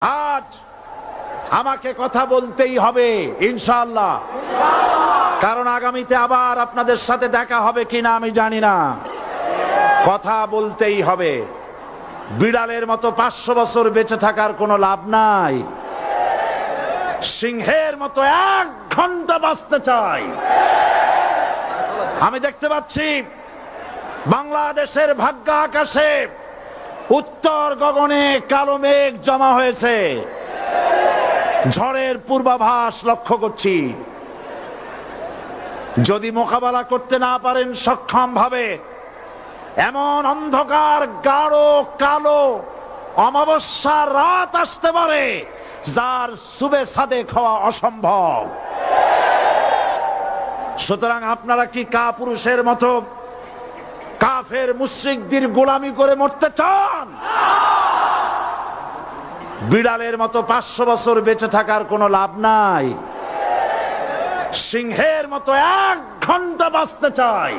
আজ আমাকে কথা বলতেই হবে ইনশাআল্লাহ, কারণ আগামীতে আবার আপনাদের সাথে দেখা হবে কিনা আমি জানি না। কথা বলতেই হবে। বিড়ালের মতো 500 বছর বেঁচে থাকার কোনো লাভ নাই। সিংহের মতো 1 ঘন্টা বাঁচতে চাই। আমি দেখতে পাচ্ছি বাংলাদেশের ভাগ্য আকাশে উত্তর গগনে কালো মেঘ জমা হয়েছে। ঝড়ের পূর্বাভাস লক্ষ্য করছি। যদি মোকাবেলা করতে না পারেন সক্ষম ভাবে, এমন অন্ধকার গাঢ় কালো অমাবস্যার রাত আসতে পারে যার সুবে সাদেক হওয়া অসম্ভব। সুতরাং আপনারা কি কাপুরুষের মতো কাফের মুশরিকদের গোলামি করে মরতে চান? বিড়ালের মতো 500 বছর বেঁচে থাকার কোনো লাভ নাই। সিংহের মতো 1 ঘন্টা বাঁচতে চাই।